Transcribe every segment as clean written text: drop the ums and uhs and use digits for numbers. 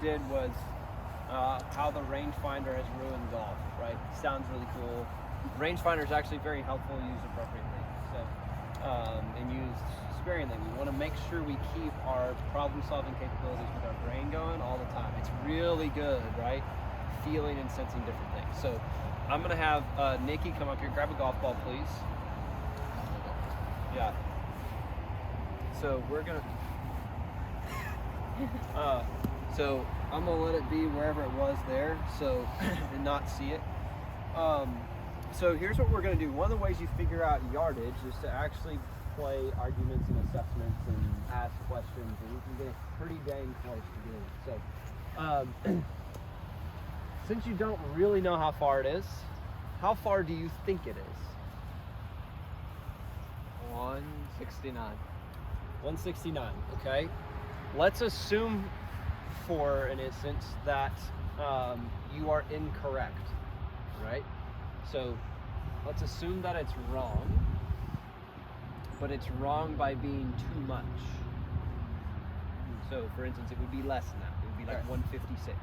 did was how the rangefinder has ruined golf, right? Sounds really cool. Rangefinder is actually very helpful used appropriately, and used sparingly. We want to make sure we keep our problem-solving capabilities with our brain going all the time. It's really good, right? Feeling and sensing different things. So I'm gonna have Nikki come up here, grab a golf ball, please. Yeah. So we're gonna. So I'm gonna let it be wherever it was there, so and not see it. So here's what we're gonna do. One of the ways you figure out yardage is to actually play arguments and assessments and ask questions, and you can get pretty dang close to doing it. So, since you don't really know how far it is, how far do you think it is? 169. 169, okay? Let's assume for an instance that you are incorrect, right? So let's assume that it's wrong, but it's wrong by being too much. So for instance, it would be less than that. It would be like 156,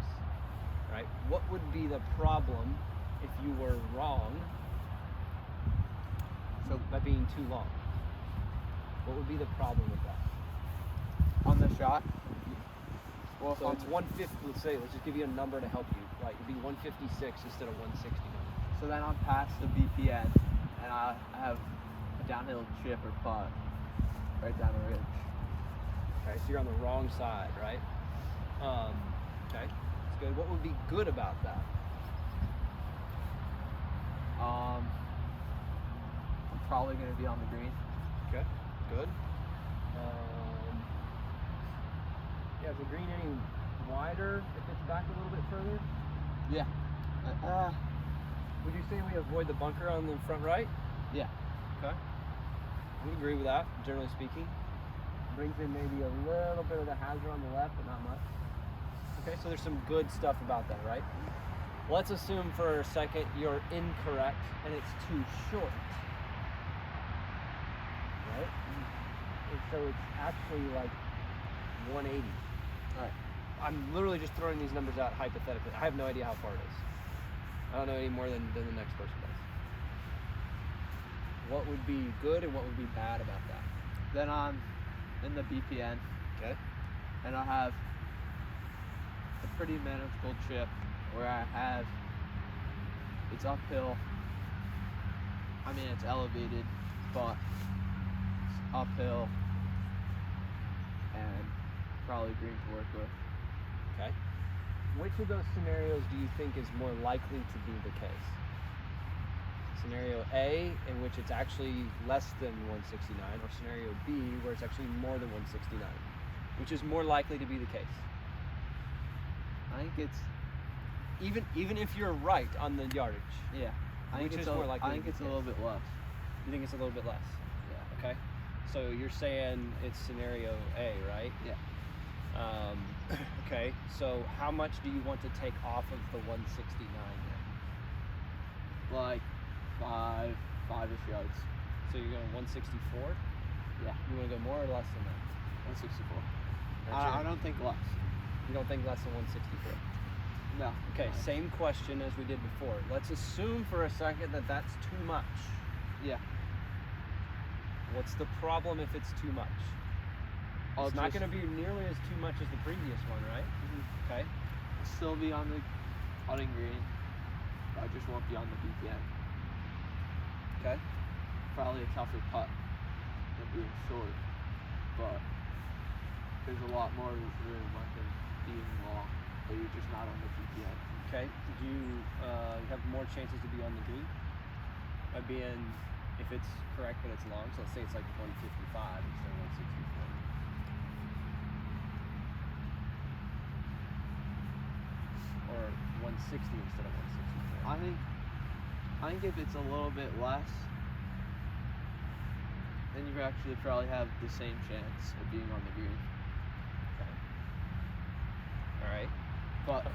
right? What would be the problem if you were wrong so by being too long? What would be the problem with that? On the shot? Well, so it's 150. Let's just give you a number to help you. Right, it'd be 156 instead of 169. So then I'm past the BPN, and I have a downhill chip or putt right down the ridge. Okay, so you're on the wrong side, right? Okay, that's good. What would be good about that? I'm probably going to be on the green. Okay, good. Yeah, is the green any wider if it's back a little bit further? Yeah. Would you say we avoid the bunker on the front right? Yeah. Okay. I would agree with that, generally speaking. Brings in maybe a little bit of the hazard on the left, but not much. Okay, so there's some good stuff about that, right? Let's assume for a second you're incorrect and it's too short. Right? And so it's actually like 180. All right. I'm literally just throwing these numbers out hypothetically. I have no idea how far it is. I don't know any more than the next person does. What would be good and what would be bad about that? Then I'm in the BPN. Okay. And I have a pretty manageable chip where I have, it's uphill. I mean, it's elevated, but it's uphill and probably green to work with. Okay. Which of those scenarios do you think is more likely to be the case? Scenario A, in which it's actually less than 169, or scenario B, where it's actually more than 169? Which is more likely to be the case? I think it's, even if you're right on the yardage. yeah. I think Which it's is more likely I think to be it's a the little case? bit less. You think it's a little bit less? Yeah. Okay. So you're saying it's scenario A, right? Yeah. Okay. So how much do you want to take off of the 169 then? Like five-ish yards. So you're going 164? Yeah. You want to go more or less than that? 164. That's I don't think less. You don't think less than 164? No. Okay, same question as we did before. Let's assume for a second that that's too much. Yeah. What's the problem if it's too much? It's not going to be nearly as too much as the previous one, right? Okay. Still be on the putting green. I just won't be on the BPN. Okay. Probably a tougher putt than being short, but there's a lot more room I think being long, but you're just not on the BPN. Okay. Did you have more chances to be on the green by being, if it's correct but it's long? So let's say it's like 155 instead of 164. Or 160 instead of 164. I think if it's a little bit less, then you actually probably have the same chance of being on the green. Okay. All right. But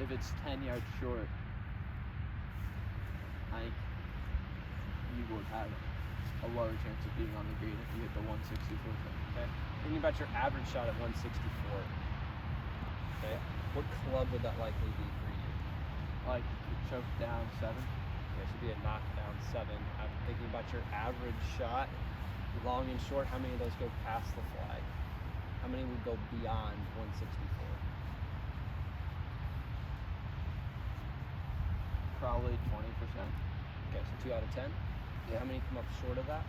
if it's 10 yards short, I think you would have a lower chance of being on the green if you hit the 164. Okay. Thinking about your average shot at 164. Okay. What club would that likely be for you? Like choke down 7. Okay, should be a knockdown 7. I'm thinking about your average shot, long and short. How many of those go past the flag? How many would go beyond 164? Probably 20%. Okay, so 2 out of 10. Yeah. How many come up short of that?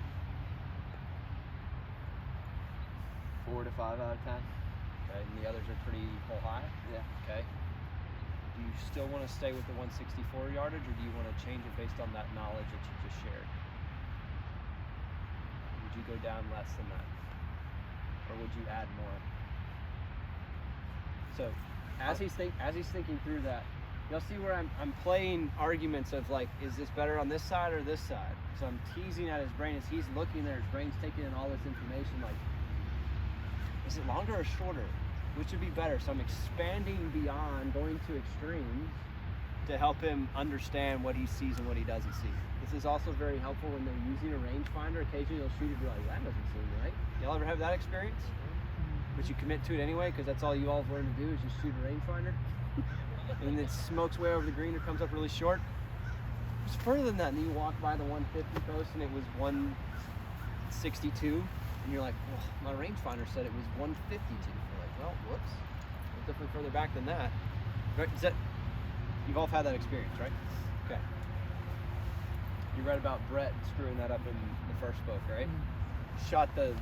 4 to 5 out of 10. Okay, and the others are pretty hole high. Yeah. Okay. Do you still want to stay with the 164 yardage, or do you want to change it based on that knowledge that you just shared? Would you go down less than that, or would you add more? So, as he's thinking through that, you'll see where I'm playing arguments of like, is this better on this side or this side? So I'm teasing at his brain as he's looking there. His brain's taking in all this information. Like, is it longer or shorter? Which would be better? So I'm expanding beyond, going to extremes to help him understand what he sees and what he doesn't see. This is also very helpful when they're using a rangefinder. Occasionally they'll shoot it and be like, that doesn't seem right. Y'all ever have that experience? But you commit to it anyway because that's all you all have learned to do is just shoot a rangefinder. And it smokes way over the green or comes up really short. It's further than that, and then you walk by the 150 post and it was 162, and you're like, well, my rangefinder said it was 152. You're like, well, whoops, it's definitely further back than that. Right? You've all had that experience, right? Okay. You read about Brett screwing that up in the first book, right? Shot the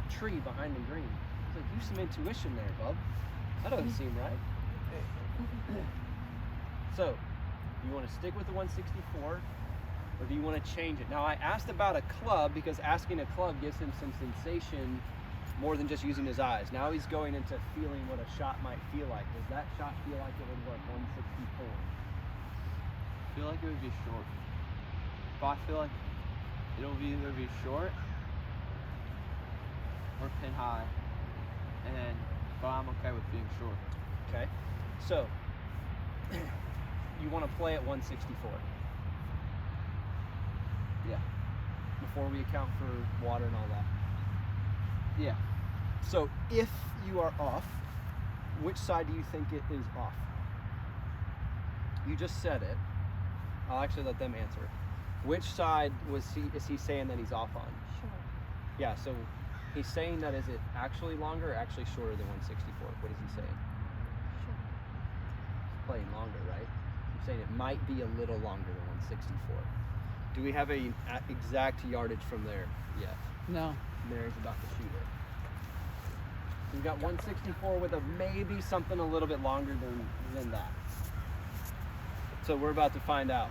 tree behind the green. It's like, use some intuition there, bub. That doesn't seem right. So, do you want to stick with the 164, or do you want to change it? Now, I asked about a club because asking a club gives him some sensation more than just using his eyes. Now he's going into feeling what a shot might feel like. Does that shot feel like it would work 164? I feel like it would be short. But I feel like it'll either be short or pin high. But I'm okay with being short. Okay. So, you want to play at 164? Yeah. Before we account for water and all that. Yeah. So, if you are off, which side do you think it is off? You just said it. I'll actually let them answer. Which side is he saying that he's off on? Sure. Yeah, so he's saying that is it actually longer or actually shorter than 164? What is he saying? Sure. He's playing longer, right? I'm saying it might be a little longer than 164. Do we have a exact yardage from there yet? No. Mary's about to shoot it. We've got 164 with a maybe something a little bit longer than that. So we're about to find out.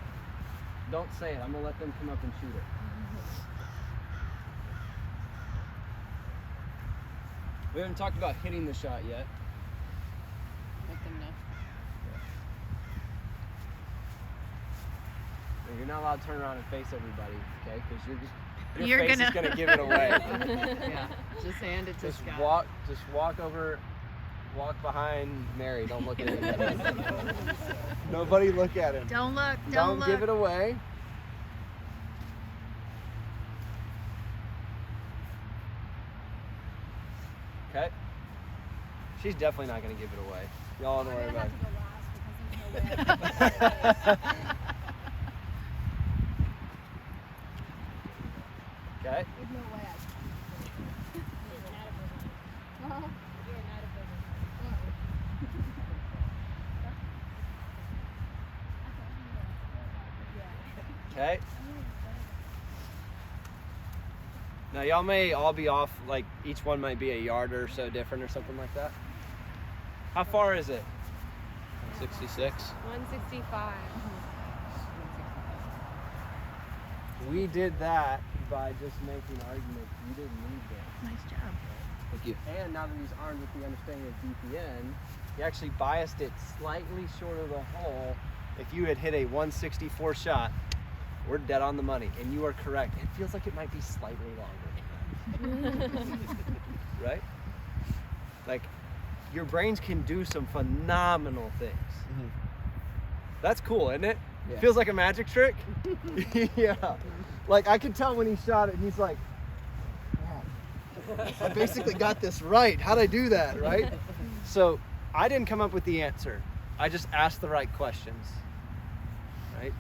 Don't say it. I'm going to let them come up and shoot it. We haven't talked about hitting the shot yet. Let them know. And you're not allowed to turn around and face everybody, okay? Because your You're face is going to give it away. Yeah. Just hand it to Just Scott. walk over, walk behind Mary. Don't look at anybody. Nobody look at him. Don't look. Don't look. give it away. Okay. She's definitely not going to give it away. Y'all don't worry about it. Okay. There's no way I can. Okay. Now y'all may all be off, like each one might be a yard or so different or something like that. How far is it? 66. 165. We did that by just making arguments. You didn't need that. Nice job. Thank you. And now that he's armed with the understanding of DPN, he actually biased it slightly short of the hole. If you had hit a 164 shot, we're dead on the money, and you are correct. It feels like it might be slightly longer. Right? Like, your brains can do some phenomenal things. Mm-hmm. That's cool, isn't it? Yeah. Feels like a magic trick? Yeah. Like, I could tell when he shot it, and he's like, wow, I basically got this right. How'd I do that, right? So, I didn't come up with the answer. I just asked the right questions, right?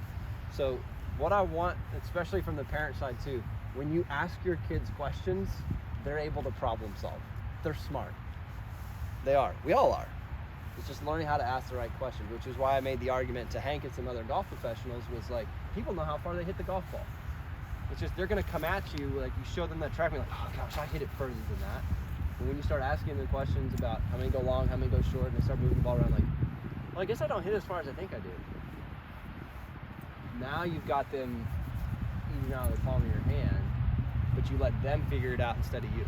So what I want, especially from the parent side too, when you ask your kids questions, they're able to problem solve. They're smart. They are. We all are. It's just learning how to ask the right questions, which is why I made the argument to Hank and some other golf professionals was like, people know how far they hit the golf ball. It's just they're going to come at you, like you show them that track and be like, oh gosh, I hit it further than that. And when you start asking them questions about how many go long, how many go short, and they start moving the ball around, like, well, I guess I don't hit as far as I think I do. Now you've got them eating out of the palm of your hand, but you let them figure it out instead of you.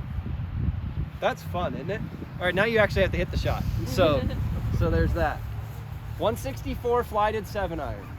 That's fun, isn't it? All right, now you actually have to hit the shot. So there's that. 164 flighted 7-iron.